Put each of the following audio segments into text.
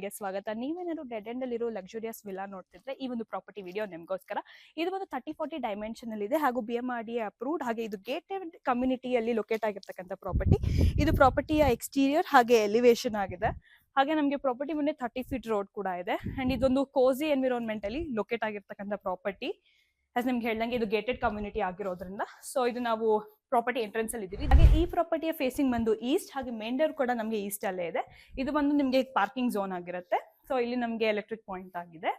ಚಾನಲ್ಗೆ ಸ್ವಾಗತ. ನೀವೇನಾದ್ರು ಡೆಡ್ ಎಂಡ್ ಅಲ್ಲಿರೋ ಲಕ್ಸುರಿಯಸ್ ವಿಲ್ಲಾ ನೋಡ್ತಿದ್ರೆ ಈ ಒಂದು ಪ್ರಾಪರ್ಟಿ ವಿಡಿಯೋ ನಿಮಗೋಸ್ಕರ. ಇದು ಒಂದು 30-40 ಡೈಮೆನ್ಷನ್ ಅಲ್ಲಿ ಇದೆ ಹಾಗೂ BMRDA ಅಪ್ರೂವ್ಡ್. ಹಾಗೆ ಇದು ಗೇಟೆಡ್ ಕಮ್ಯುನಿಟಿಯಲ್ಲಿ ಲೊಕೇಟ್ ಆಗಿರ್ತಕ್ಕಂಥ ಪ್ರಾಪರ್ಟಿ. ಇದು ಪ್ರಾಪರ್ಟಿಯ ಎಕ್ಸ್ಟೀರಿಯರ್ ಹಾಗೆ ಎಲಿವೇಶನ್ ಆಗಿದೆ. ಹಾಗೆ ನಮಗೆ ಪ್ರಾಪರ್ಟಿ ಮುಂದೆ 30 ಫೀಟ್ ರೋಡ್ ಕೂಡ ಇದೆ. ಅಂಡ್ ಇದೊಂದು ಕೋಸಿ ಎನ್ವಿರಾನ್ಮೆಂಟ್ ಅಲ್ಲಿ ಲೊಕೇಟ್ ಆಗಿರ್ತಕ್ಕಂಥ ಪ್ರಾಪರ್ಟಿ. ನಿಮ್ಗೆ ಹೇಳ್ದಂಗೆ ಇದು ಗೇಟೆಡ್ ಕಮ್ಯುನಿಟಿ ಆಗಿರೋದ್ರಿಂದ ಸೊ ಇದು ನಾವು ಪ್ರಾಪರ್ಟಿ ಎಂಟ್ರೆನ್ಸ್ ಅಲ್ಲಿ ಇದೀವಿ. ಹಾಗೆ ಈ ಪ್ರಾಪರ್ಟಿಯ ಫೇಸಿಂಗ್ ಬಂದು ಈಸ್ಟ್, ಹಾಗೆ ಮೇನ್ ಡೋರ್ ಕೂಡ ನಮಗೆ ಈಸ್ಟ್ ಅಲ್ಲೇ ಇದೆ. ಇದು ಬಂದು ನಿಮಗೆ ಪಾರ್ಕಿಂಗ್ ಝೋನ್ ಆಗಿರುತ್ತೆ. ಸೊ ಇಲ್ಲಿ ನಮಗೆ ಎಲೆಕ್ಟ್ರಿಕ್ ಪಾಯಿಂಟ್ ಆಗಿದೆ.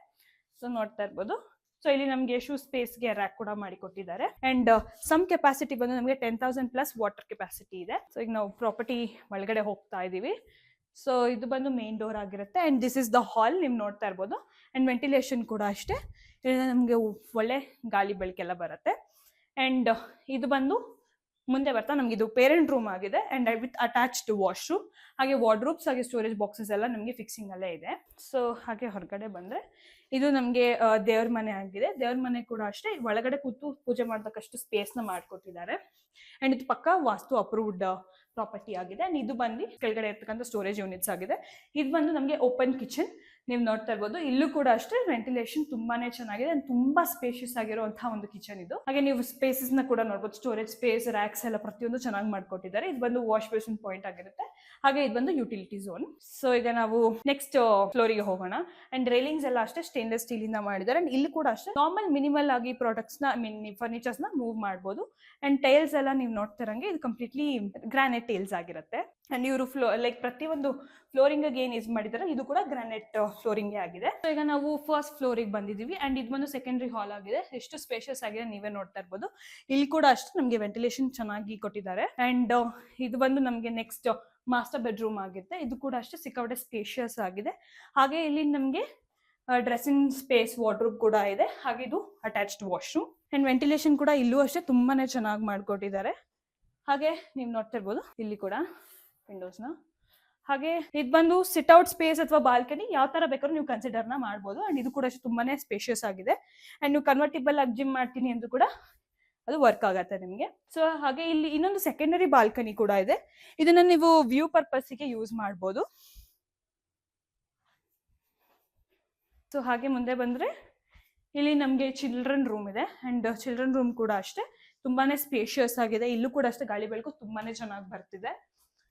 ಸೊ ನೋಡ್ತಾ ಇರ್ಬೋದು. ಸೊ ಇಲ್ಲಿ ನಮಗೆ ಶೂ ಸ್ಪೇಸ್ಗೆ ರ್ಯಾಕ್ ಕೂಡ ಮಾಡಿ ಕೊಟ್ಟಿದ್ದಾರೆ. ಅಂಡ್ ಸಮ್ ಕೆಪಾಸಿಟಿ ಬಂದು ನಮಗೆ 10,000 ಪ್ಲಸ್ ವಾಟರ್ ಕೆಪಾಸಿಟಿ ಇದೆ. ಸೊ ಈಗ ನಾವು ಪ್ರಾಪರ್ಟಿ ಒಳಗಡೆ ಹೋಗ್ತಾ ಇದೀವಿ. ಸೊ ಇದು ಬಂದು ಮೇನ್ ಡೋರ್ ಆಗಿರುತ್ತೆ. And this is the hall, ನೀವು ನೋಡ್ತಾ ಇರ್ಬೋದು. ಅಂಡ್ ವೆಂಟಿಲೇಷನ್ ಕೂಡ ಅಷ್ಟೇ, ನಮಗೆ ಒಳ್ಳೆ ಗಾಳಿ ಬೆಳಕೆಲ್ಲ ಬರುತ್ತೆ. ಅಂಡ್ ಇದು ಬಂದು ಮುಂದೆ ಬರ್ತಾ ನಮ್ಗೆ ಇದು ಪೇರೆಂಟ್ ರೂಮ್ ಆಗಿದೆ. ಅಂಡ್ ವಿತ್ ಅಟ್ಯಾಚ್ಡ್ ವಾಶ್ರೂಮ್, ಹಾಗೆ ವಾರ್ಡ್ರೂಬ್ಸ್ ಹಾಗೆ ಸ್ಟೋರೇಜ್ ಬಾಕ್ಸಸ್ ಎಲ್ಲ ನಮಗೆ ಫಿಕ್ಸಿಂಗ್ ಅಲ್ಲೇ ಇದೆ. ಸೊ ಹಾಗೆ ಹೊರಗಡೆ ಬಂದ್ರೆ ಇದು ನಮಗೆ ದೇವ್ರ ಮನೆ ಆಗಿದೆ. ದೇವ್ರ ಮನೆ ಕೂಡ ಅಷ್ಟೇ ಒಳಗಡೆ ಕೂತು ಪೂಜೆ ಮಾಡ್ತಕ್ಕಷ್ಟು ಸ್ಪೇಸ್ ನ ಮಾಡ್ಕೊಟ್ಟಿದ್ದಾರೆ. ಅಂಡ್ ಇದು ಪಕ್ಕ ವಾಸ್ತು ಅಪ್ರೂವ್ಡ್ ಪ್ರಾಪರ್ಟಿ ಆಗಿದೆ. ಅಂಡ್ ಇದು ಬಂದು ಕೆಳಗಡೆ ಇರ್ತಕ್ಕಂಥ ಸ್ಟೋರೇಜ್ ಯೂನಿಟ್ಸ್ ಆಗಿದೆ. ಇದು ಬಂದು ನಮಗೆ ಓಪನ್ ಕಿಚನ್, ನೀವು ನೋಡ್ತಾ ಇರ್ಬೋದು. ಇಲ್ಲೂ ಕೂಡ ಅಷ್ಟೇ ವೆಂಟಿಲೇಷನ್ ತುಂಬಾನೇ ಚೆನ್ನಾಗಿದೆ. ಅಂಡ್ ತುಂಬಾ ಸ್ಪೇಷಿಯಸ್ ಆಗಿರುವಂತಹ ಒಂದು ಕಿಚನ್ ಇದು. ಹಾಗೆ ನೀವು ಸ್ಪೇಸಸ್ ನ ಕೂಡ ನೋಡ್ಬೋದು. ಸ್ಟೋರೇಜ್ ಸ್ಪೇಸ್, ರ್ಯಾಕ್ಸ್ ಎಲ್ಲ ಪ್ರತಿಯೊಂದು ಚೆನ್ನಾಗಿ ಮಾಡ್ಕೊಟ್ಟಿದ್ದಾರೆ. ಇದು ಬಂದು ವಾಶ್ ಬೇಸಿನ್ ಪಾಯಿಂಟ್ ಆಗಿರುತ್ತೆ. ಹಾಗೆ ಇದು ಬಂದು ಯುಟಿಲಿಟಿ ಝೋನ್. ಸೊ ಈಗ ನಾವು ನೆಕ್ಸ್ಟ್ ಫ್ಲೋರಿಗೆ ಹೋಗೋಣ. ಅಂಡ್ ರೈಲಿಂಗ್ಸ್ ಎಲ್ಲ ಅಷ್ಟೇ ಸ್ಟೇನ್ಲೆಸ್ ಸ್ಟೀಲ್ ಇಂದ ಮಾಡಿದ್ದಾರೆ. ಅಂಡ್ ಇಲ್ಲಿ ಕೂಡ ಅಷ್ಟೇ ನಾರ್ಮಲ್ ಮಿನಿಮಲ್ ಆಗಿ ಪ್ರಾಡಕ್ಟ್ಸ್ ನ ಫರ್ನಿಚರ್ಸ್ ನ ಮೂವ್ ಮಾಡಬಹುದು. ಅಂಡ್ ಟೈಲ್ಸ್ ಎಲ್ಲ ನೀವು ನೋಡ್ತಿರಂಗೆ ಇದು ಕಂಪ್ಲೀಟ್ಲಿ ಗ್ರಾನೈಟ್ ಟೈಲ್ಸ್ ಆಗಿರುತ್ತೆ. ಅಂಡ್ ಇವರು ಲೈಕ್ ಪ್ರತಿಯೊಂದು ಫ್ಲೋರಿಂಗ್ ಏನ್ ಯೂಸ್ ಮಾಡಿದಾರೆ ಇದು ಕೂಡ ಗ್ರಾನೈಟ್ ಫ್ಲೋರಿಂಗ್ ಆಗಿದೆ. ಸೊ ಈಗ ನಾವು ಫಸ್ಟ್ ಫ್ಲೋರಿಗೆ ಬಂದಿದೀವಿ. ಅಂಡ್ ಇದು ಬಂದು ಸೆಕೆಂಡರಿ ಹಾಲ್ ಆಗಿದೆ. ಎಷ್ಟು ಸ್ಪೇಷಿಯಸ್ ಆಗಿದೆ ನೀವೇ ನೋಡ್ತಾ ಇರ್ಬೋದು. ಇಲ್ಲಿ ಕೂಡ ಅಷ್ಟೇ ನಮಗೆ ವೆಂಟಿಲೇಷನ್ ಚೆನ್ನಾಗಿ ಕೊಟ್ಟಿದ್ದಾರೆ. ಅಂಡ್ ಇದು ಬಂದು ನಮಗೆ ನೆಕ್ಸ್ಟ್ ಮಾಸ್ಟರ್ ಬೆಡ್ರೂಮ್ ಆಗುತ್ತೆ. ಇದು ಕೂಡ ಅಷ್ಟೇ ಸಿಕ್ಕಾಪಟ್ಟೆ ಸ್ಪೇಷಿಯಸ್ ಆಗಿದೆ. ಹಾಗೆ ಇಲ್ಲಿ ನಮಗೆ ಡ್ರೆಸ್ಸಿಂಗ್ ಸ್ಪೇಸ್, ವಾರ್ಡ್ರೂಬ್ ಕೂಡ ಇದೆ. ಹಾಗೆ ಇದು ಅಟ್ಯಾಚ್ಡ್ ವಾಶ್ರೂಮ್. ಅಂಡ್ ವೆಂಟಿಲೇಷನ್ ಕೂಡ ಇಲ್ಲೂ ಅಷ್ಟೇ ತುಂಬಾನೇ ಚೆನ್ನಾಗಿ ಮಾಡ್ಕೊಟ್ಟಿದ್ದಾರೆ. ಹಾಗೆ ನೀವು ನೋಡ್ತಾ ಇರ್ಬೋದು ಇಲ್ಲಿ ಕೂಡ ವಿಂಡೋಸ್ನ. ಹಾಗೆ ಇದು ಬಂದು ಸಿಟ್ ಔಟ್ ಸ್ಪೇಸ್ ಅಥವಾ ಬಾಲ್ಕನಿ, ಯಾವ ತರ ಬೇಕಾದ್ರೂ ನೀವು ಕನ್ಸಿಡರ್ ನ ಮಾಡ್ಬೋದು. ಅಂಡ್ ಇದು ಕೂಡ ಅಷ್ಟೇ ತುಂಬಾನೇ ಸ್ಪೇಷಿಯಸ್ ಆಗಿದೆ. ಅಂಡ್ ನೀವು ಕನ್ವರ್ಟಿಬಲ್ ಆಗಿ ಜಿಮ್ ಮಾಡ್ತೀನಿ ಅಂದ್ರೂ ಕೂಡ ಅದು ವರ್ಕ್ ಆಗತ್ತೆ ನಿಮಗೆ. ಸೊ ಹಾಗೆ ಇಲ್ಲಿ ಇನ್ನೊಂದು ಸೆಕೆಂಡರಿ ಬಾಲ್ಕನಿ ಕೂಡ ಇದೆ. ಇದನ್ನ ನೀವು ವ್ಯೂ ಪರ್ಪಸ್ಗೆ ಯೂಸ್ ಮಾಡ್ಬೋದು. ಸೊ ಹಾಗೆ ಮುಂದೆ ಬಂದ್ರೆ ಇಲ್ಲಿ ನಮಗೆ ಚಿಲ್ಡ್ರನ್ ರೂಮ್ ಇದೆ. ಅಂಡ್ ಚಿಲ್ಡ್ರನ್ ರೂಮ್ ಕೂಡ ಅಷ್ಟೇ ತುಂಬಾನೇ ಸ್ಪೇಷಿಯಸ್ ಆಗಿದೆ. ಇಲ್ಲೂ ಕೂಡ ಅಷ್ಟೇ ಗಾಳಿ ಬೆಳಕು ತುಂಬಾನೇ ಚೆನ್ನಾಗಿ ಬರ್ತಿದೆ,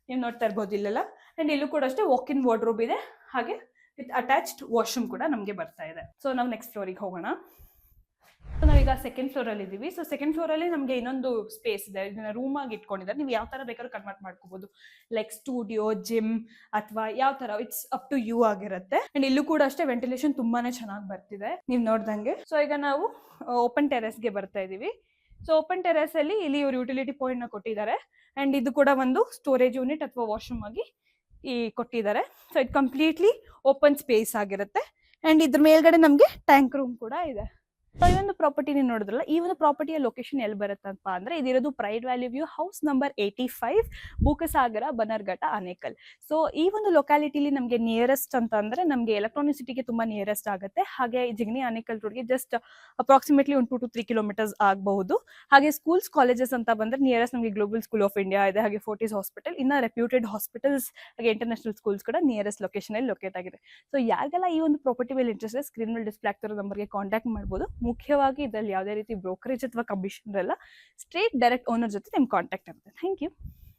ನೀವು ನೋಡ್ತಾ ಇರ್ಬೋದು ಇಲ್ಲೆಲ್ಲ. ಅಂಡ್ ಇಲ್ಲೂ ಕೂಡ ಅಷ್ಟೇ ವಾಕ್ ಇನ್ ವಾರ್ಡ್ರೋಬ್ ಇದೆ. ಹಾಗೆ ವಿತ್ ಅಟ್ಯಾಚ್ಡ್ ವಾಶ್ರೂಮ್ ಕೂಡ ನಮಗೆ ಬರ್ತಾ ಇದೆ. ಸೊ ನಾವು ನೆಕ್ಸ್ಟ್ ಫ್ಲೋರಿಗೆ ಹೋಗೋಣ. ಸೊ ನಾವೀಗ ಸೆಕೆಂಡ್ ಫ್ಲೋರ್ ಅಲ್ಲಿ ಇದೀವಿ. ಸೊ ಸೆಕೆಂಡ್ ಫ್ಲೋರ್ ಅಲ್ಲಿ ನಮಗೆ ಇನ್ನೊಂದು ಸ್ಪೇಸ್ ಇದೆ. ಇದನ್ನ ರೂಮ್ ಆಗಿ ಇಟ್ಕೊಂಡಿದ್ದಾರೆ. ನೀವು ಯಾವ ತರ ಬೇಕಾದ್ರೂ ಕನ್ವರ್ಟ್ ಮಾಡ್ಕೋಬಹುದು, ಲೈಕ್ ಸ್ಟುಡಿಯೋ, ಜಿಮ್ ಅಥವಾ ಯಾವ ತರ, ಇಟ್ಸ್ ಅಪ್ ಟು ಯು ಆಗಿರುತ್ತೆ. ಅಂಡ್ ಇಲ್ಲೂ ಕೂಡ ಅಷ್ಟೇ ವೆಂಟಿಲೇಷನ್ ತುಂಬಾನೇ ಚೆನ್ನಾಗಿ ಬರ್ತಿದೆ, ನೀವು ನೋಡ್ದಂಗೆ. ಸೊ ಈಗ ನಾವು ಓಪನ್ ಟೆರೆಸ್ಗೆ ಬರ್ತಾ ಇದೀವಿ. ಸೊ ಓಪನ್ ಟೆರೆಸ್ ಅಲ್ಲಿ ಇಲ್ಲಿ ಇವರು ಯುಟಿಲಿಟಿ ಪಾಯಿಂಟ್ ನ ಕೊಟ್ಟಿದ್ದಾರೆ. ಅಂಡ್ ಇದು ಕೂಡ ಒಂದು ಸ್ಟೋರೇಜ್ ಯೂನಿಟ್ ಅಥವಾ ವಾಶ್ರೂಮ್ ಆಗಿ ಕೊಟ್ಟಿದ್ದಾರೆ. ಸೊ ಇದು ಕಂಪ್ಲೀಟ್ಲಿ ಓಪನ್ ಸ್ಪೇಸ್ ಆಗಿರುತ್ತೆ. ಅಂಡ್ ಇದ್ರ ಮೇಲ್ಗಡೆ ನಮ್ಗೆ ಟ್ಯಾಂಕ್ ರೂಮ್ ಕೂಡ ಇದೆ. ಸೊ ಈ ಒಂದು ಪ್ರಾಪರ್ಟಿ ನೀವು ನೋಡಿದ್ರಲ್ಲ, ಈ ಒಂದು ಪ್ರಾಪರ್ಟಿಯ ಲೊಕೇಶನ್ ಎಲ್ಲಿ ಬರುತ್ತಪ್ಪ ಅಂದ್ರೆ ಇದಿರೋದು Pride Valley View house number 85, Bukkasagara, Bannerghatta, Anekal. So ಈ ಒಂದು ಲೊಕ್ಯಾಲಿಟಿಲಿ ನಮಗೆ ನಿಯರೆಸ್ಟ್ ಅಂತ ಅಂದ್ರೆ ನಮಗೆ ಎಲೆಕ್ಟ್ರಾನಿಕ್ ಸಿಟಿಗೆ ತುಂಬಾ ನಿಯರೆಸ್ಟ್ ಆಗುತ್ತೆ. ಹಾಗೆ ಜಿಗಣಿ ಆನೇಕಲ್ ರೋಡ್ಗೆ ಜಸ್ಟ್ ಅಪ್ರಾಕ್ಸಿಮೇಟ್ಲಿ ಒಂದು 2 to 3 ಕಿಲೋಮೀಟರ್ಸ್ ಆಗಬಹುದು. ಹಾಗೆ ಸ್ಕೂಲ್ಸ್, ಕಾಲೇಜಸ್ ಅಂತ ಬಂದ್ರೆ ನಿಯರೆಸ್ಟ್ ನಮಗೆ ಗ್ಲೋಬಲ್ ಸ್ಕೂಲ್ ಆಫ್ ಇಂಡಿಯಾ ಇದೆ, ಹಾಗೆ ಫೋರ್ಟಿಸ್ ಹಾಸ್ಪಿಟಲ್, ಇನ್ನ ರೆಪ್ಯೂಟೆಡ್ ಹಾಸ್ಪಿಟಲ್ಸ್ ಹಾಗೆ ಇಂಟರ್ನ್ಯಾಷನಲ್ ಸ್ಕೂಲ್ಸ್ ಕೂಡ ನಿಯರೆಸ್ಟ್ ಲೊಕೇಶನ್ ಅಲ್ಲಿ ಲೊಕೇಟ್ ಆಗಿದೆ. ಸೊ ಯಾರಿಗೆಲ್ಲ ಈ ಒಂದು ಪ್ರಾಪರ್ಟಿ ಮೇಲೆ ಇಂಟ್ರೆಸ್ಟ್ ಇದೆ, ಸ್ಕ್ರೀನ್ ಮೇಲೆ ಡಿಸ್ಪ್ಲೇ ಆಗ್ತಿರೋ ನಂಬರ್ಗೆ ಕಾಂಟ್ಯಾಕ್ಟ್ ಮಾಡಬಹುದು. ಮುಖ್ಯವಾಗಿ ಇದರಲ್ಲಿ ಯಾವುದೇ ರೀತಿ ಬ್ರೋಕರೇಜ್ ಅಥವಾ ಕಮಿಷನ್ ಇರಲ್ಲ. ಸ್ಟ್ರೇಟ್ ಡೈರೆಕ್ಟ್ ಓನರ್ ಜೊತೆ ನಿಮ್ಗೆ ಕಾಂಟ್ಯಾಕ್ಟ್ ಆಗುತ್ತೆ. Thank you.